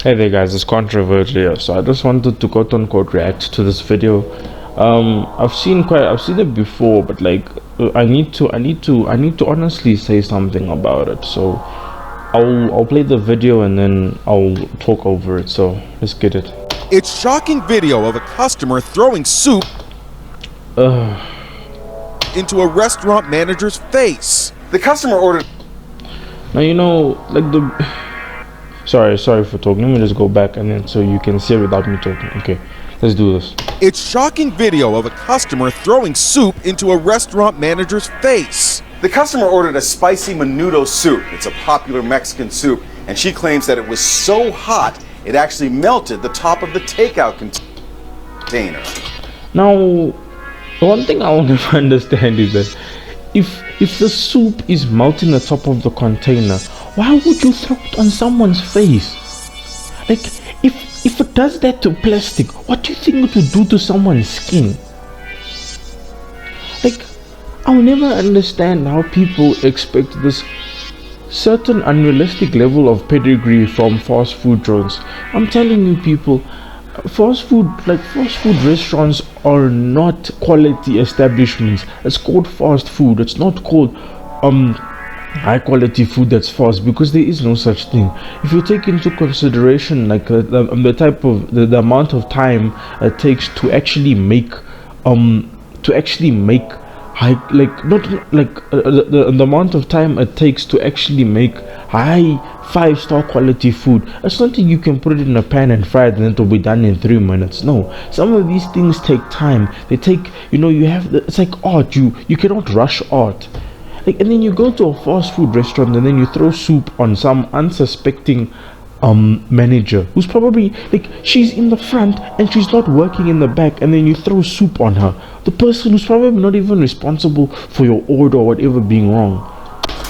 Hey there guys, it's Controversial here. So I just wanted to quote unquote react to this video. I've seen it before, but like I need to honestly say something about it. So I'll play the video and then I'll talk over it. So let's get it. It's shocking video of a customer throwing soup into a restaurant manager's face. The customer ordered. Now you know, like sorry for talking. Let me just go back and then so you can see it without me talking. Okay, let's do this. It's shocking video of a customer throwing soup into a restaurant manager's face. The customer ordered a spicy menudo soup. It's a popular Mexican soup, and she claims that it was so hot it actually melted the top of the takeout container. Now, one thing I want to understand is that if the soup is melting the top of the container, why would you throw it on someone's face? Like, if it does that to plastic, what do you think it would do to someone's skin? Like, I'll never understand how people expect this certain unrealistic level of pedigree from fast food joints. I'm telling you people, fast food restaurants are not quality establishments. It's called fast food. It's not called high quality food that's fast, because there is no such thing. If you take into consideration like the type of the amount of time it takes to actually make high, like not like the amount of time it takes to actually make high 5-star quality food, it's something you can put it in a pan and fry it and it'll be done in 3 minutes. No, some of these things take time. They take, you know, it's like art. You cannot rush art. Like, and then you go to a fast food restaurant and then you throw soup on some unsuspecting manager who's probably like, she's in the front and she's not working in the back, and then you throw soup on her, the person who's probably not even responsible for your order or whatever being wrong.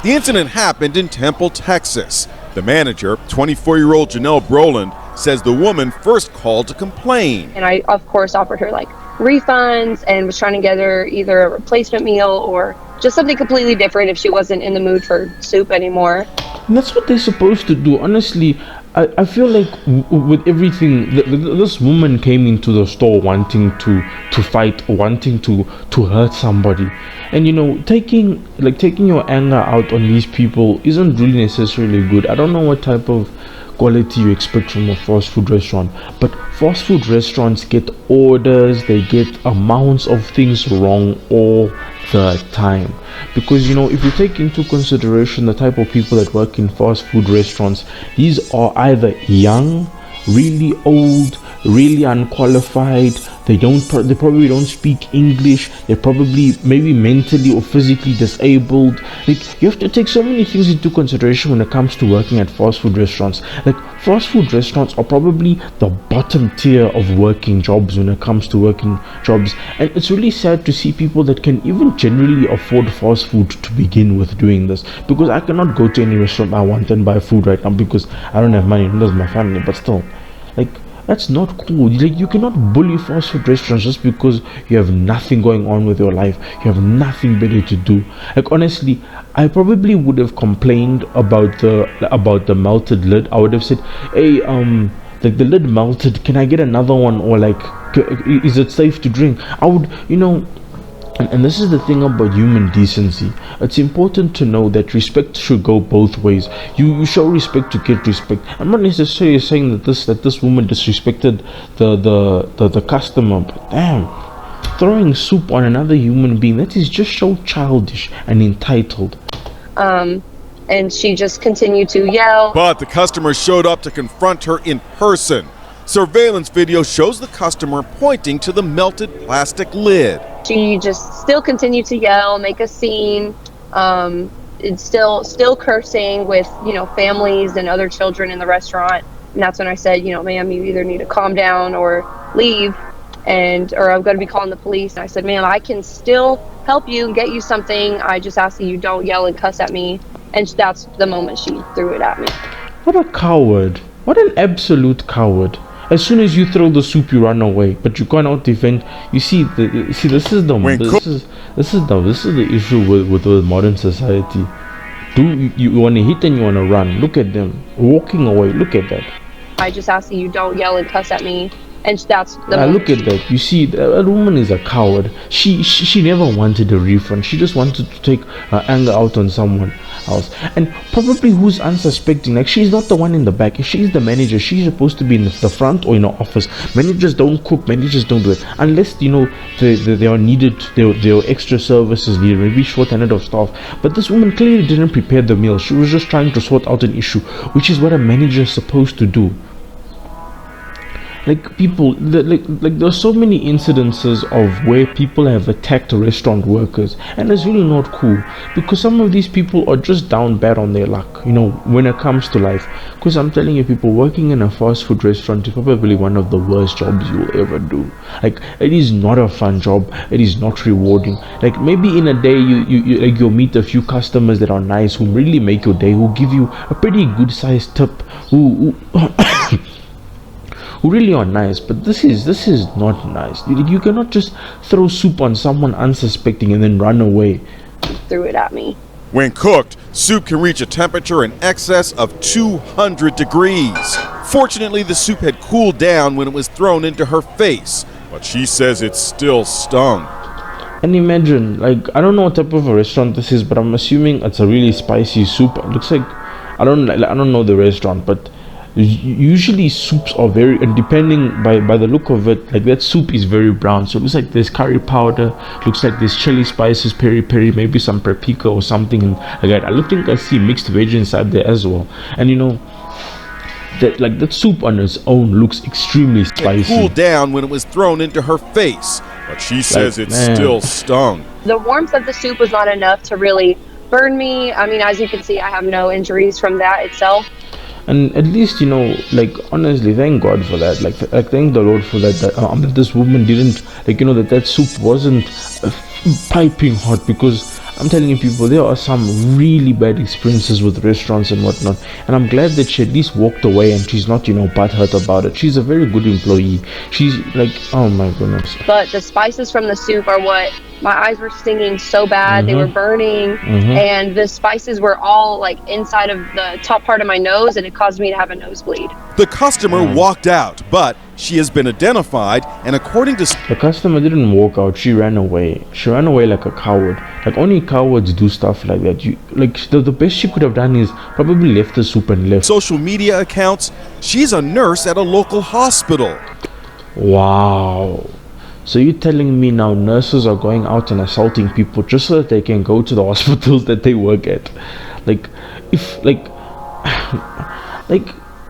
The incident happened in Temple, Texas. The manager, 24-year-old Janelle Broland, says the woman first called to complain. And I, of course, offered her like refunds and was trying to get her either a replacement meal or just something completely different if she wasn't in the mood for soup anymore. And that's what they're supposed to do. Honestly, I feel like with everything, this woman came into the store wanting to fight, wanting to hurt somebody. And you know, taking your anger out on these people isn't really necessarily good. I don't know what type of quality you expect from a fast food restaurant, but fast food restaurants get orders, they get amounts of things wrong all the time. Because you know, if you take into consideration the type of people that work in fast food restaurants, these are either young, really old, really unqualified. They probably don't speak English. They're probably maybe mentally or physically disabled. Like, you have to take so many things into consideration when it comes to working at fast food restaurants. Like, fast food restaurants are probably the bottom tier of working jobs when it comes to working jobs. And it's really sad to see people that can even generally afford fast food to begin with doing this. Because I cannot go to any restaurant I want and buy food right now because I don't have money, neither does my family. But still, like, that's not cool. Like, you cannot bully fast food restaurants just because you have nothing going on with your life. You have nothing better to do. Like, honestly, I probably would have complained about the melted lid. I would have said, hey, like, the lid melted, can I get another one? Or like, is it safe to drink? I would, you know. And this is the thing about human decency. It's important to know that respect should go both ways. You show respect to get respect. I'm not necessarily saying that this woman disrespected the customer, but damn, throwing soup on another human being, that is just so childish and entitled. And she just continued to yell. But the customer showed up to confront her in person. Surveillance video shows the customer pointing to the melted plastic lid. She just still continued to yell, make a scene, and still cursing with, you know, families and other children in the restaurant. And that's when I said, you know, ma'am, you either need to calm down or leave, or I'm going to be calling the police. And I said, ma'am, I can still help you and get you something. I just ask that you don't yell and cuss at me. And that's the moment she threw it at me. What a coward. What an absolute coward. As soon as you throw the soup, you run away, but you cannot defend. You see, this is the issue with modern society. You want to hit and you want to run. Look at them walking away. Look at that. I just ask that you don't yell and cuss at me. And that's the Look at that. You see, that woman is a coward. She never wanted a refund. She just wanted to take her anger out on someone else. And probably who's unsuspecting. Like, she's not the one in the back. If she's the manager, she's supposed to be in the front or in the office. Managers don't cook. Managers don't do it. Unless, they are needed, there are extra services needed. Maybe short-handed of staff. But this woman clearly didn't prepare the meal. She was just trying to sort out an issue, which is what a manager is supposed to do. Like, people, like there's so many incidences of where people have attacked restaurant workers, and it's really not cool, because some of these people are just down bad on their luck, when it comes to life. Because I'm telling you, people, working in a fast food restaurant is probably one of the worst jobs you'll ever do. Like, it is not a fun job. It is not rewarding. Like, maybe in a day you'll meet a few customers that are nice, who really make your day, who give you a pretty good sized tip, who who really are nice. But this is not nice. You cannot just throw soup on someone unsuspecting and then run away. Threw it at me. When cooked, soup can reach a temperature in excess of 200 degrees. Fortunately, the soup had cooled down when it was thrown into her face, but she says it still stung. And imagine, like, I don't know what type of a restaurant this is, but I'm assuming it's a really spicy soup. It looks like, I don't know the restaurant, but usually soups are very, and depending by the look of it, like, that soup is very brown. So it looks like there's curry powder, looks like there's chili spices, peri peri, maybe some paprika or something like that. I think I see mixed veg inside there as well. And that soup on its own looks extremely spicy. It cooled down when it was thrown into her face, but she says it still stung. The warmth of the soup was not enough to really burn me. I mean, as you can see, I have no injuries from that itself. And at least, like, honestly, thank God for that. Like thank the Lord for that. This woman didn't, that soup wasn't piping hot, because I'm telling you, people, there are some really bad experiences with restaurants and whatnot. And I'm glad that she at least walked away and she's not, butthurt about it. She's a very good employee. She's like, oh my goodness. But the spices from the soup are what, my eyes were stinging so bad. They were burning. And the spices were all like inside of the top part of my nose, and it caused me to have a nosebleed. The customer walked out, but she has been identified, and according to... The customer didn't walk out, she ran away. She ran away like a coward. Like, only cowards do stuff like that. The best she could have done is probably left the soup and left. Social media accounts, she's a nurse at a local hospital. Wow. So you're telling me now nurses are going out and assaulting people just so that they can go to the hospitals that they work at?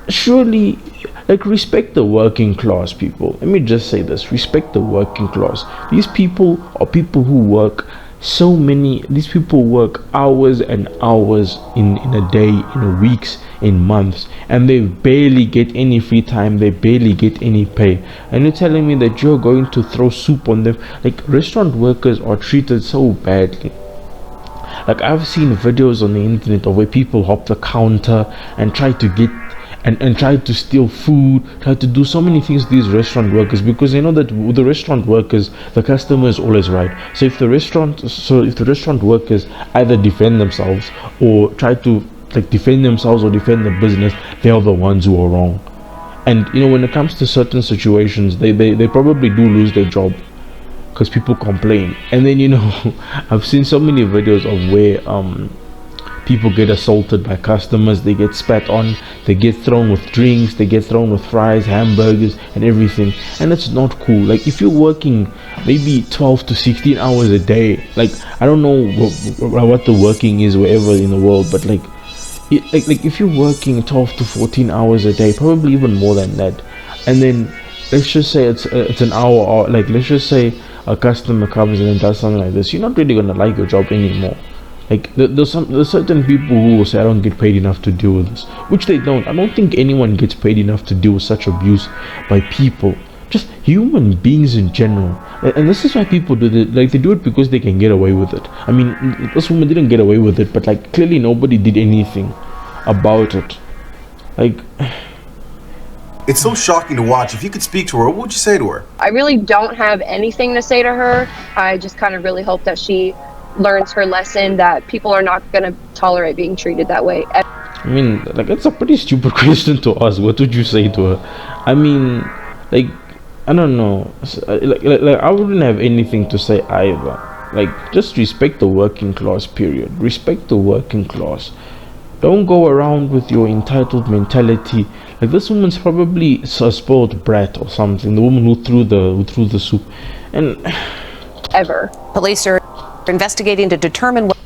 Surely, respect the working class, people. Let me just say this, respect the working class. These people are people who work these people work hours and hours in a day, in weeks, in months, and they barely get any free time, they barely get any pay. And you're telling me that you're going to throw soup on them? Like, restaurant workers are treated so badly. Like, I've seen videos on the internet of where people hop the counter and try to get and try to steal food, try to do so many things to these restaurant workers, because they know that with the restaurant workers, the customer is always right. So if the restaurant workers either defend themselves or try to defend themselves or defend the business, they are the ones who are wrong. And when it comes to certain situations, they probably do lose their job because people complain. And then I've seen so many videos of where people get assaulted by customers, they get spat on, they get thrown with drinks, they get thrown with fries, hamburgers, and everything. And it's not cool. Like, if you're working maybe 12 to 16 hours a day, like, I don't know what the working is wherever in the world, but like if you're working 12 to 14 hours a day, probably even more than that, and then let's just say it's an hour, or like, let's just say a customer comes and then does something like this, you're not really gonna like your job anymore. Like, there's certain people who will say, I don't get paid enough to deal with this, which they don't. I don't think anyone gets paid enough to deal with such abuse by people, just human beings in general. And this is why people do it. Like, they do it because they can get away with it. I mean, this woman didn't get away with it, but like, clearly nobody did anything about it. Like, it's so shocking to watch. If you could speak to her, what would you say to her? I really don't have anything to say to her. I just kind of really hope that she learns her lesson, that people are not going to tolerate being treated that way. I mean, like, it's a pretty stupid question to ask. What would you say to her? I mean, like, I don't know. Like I wouldn't have anything to say either. Like, just respect the working class, period. Respect the working class. Don't go around with your entitled mentality. Like, this woman's probably a spoiled brat or something. The woman who threw the soup, and Ever. Police are investigating to determine what.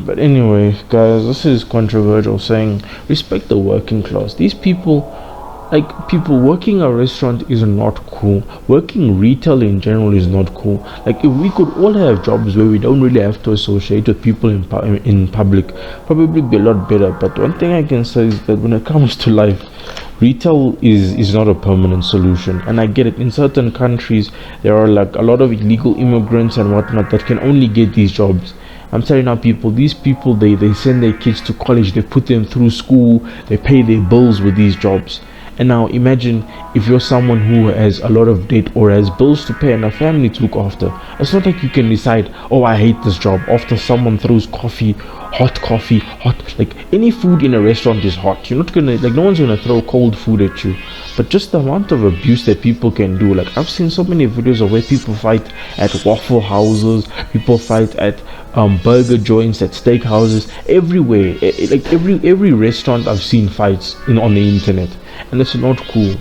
but anyway, guys, this is controversial, saying respect the working class. These people, like, people working a restaurant is not cool. Working retail in general is not cool. Like, if we could all have jobs where we don't really have to associate with people in public, probably be a lot better. But one thing I can say is that when it comes to life, retail is not a permanent solution. And I get it, in certain countries there are like a lot of illegal immigrants and whatnot that can only get these jobs. I'm telling you now, people, these people, they send their kids to college, they put them through school, they pay their bills with these jobs. And now imagine if you're someone who has a lot of debt or has bills to pay and a family to look after. It's not like you can decide, oh, I hate this job, after someone throws coffee, hot, like, any food in a restaurant is hot. You're not gonna, like, no one's gonna throw cold food at you. But just the amount of abuse that people can do, like, I've seen so many videos of where people fight at waffle houses, people fight at burger joints, at steak houses, everywhere. Like, every restaurant I've seen fights on the internet, and it's not cool.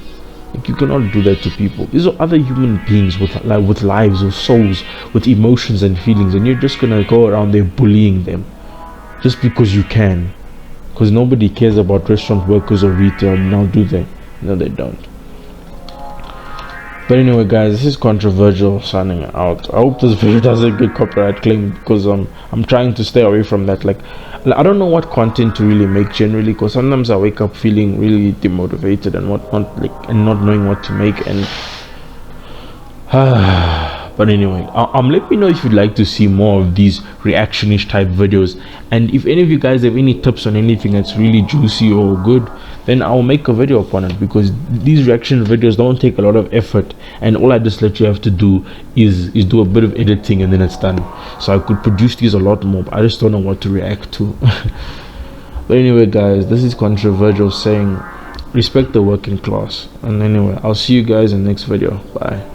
Like, you cannot do that to people. These are other human beings with lives, with souls, with emotions and feelings, and you're just gonna go around there bullying them just because you can. Because nobody cares about restaurant workers or retail now, do they? No, they don't. But anyway, guys, this is controversial, signing out. I hope this video doesn't get copyright claim, because I'm trying to stay away from that. Like, I don't know what content to really make generally, because sometimes I wake up feeling really demotivated and whatnot, like, and not knowing what to make. And but anyway, let me know if you'd like to see more of these reactionish type videos, and if any of you guys have any tips on anything that's really juicy or good, then I'll make a video upon it, because these reaction videos don't take a lot of effort, and all I just let you have to do is do a bit of editing and then it's done. So I could produce these a lot more, but I just don't know what to react to. But anyway, guys, this is controversial, saying respect the working class. And anyway, I'll see you guys in the next video. Bye.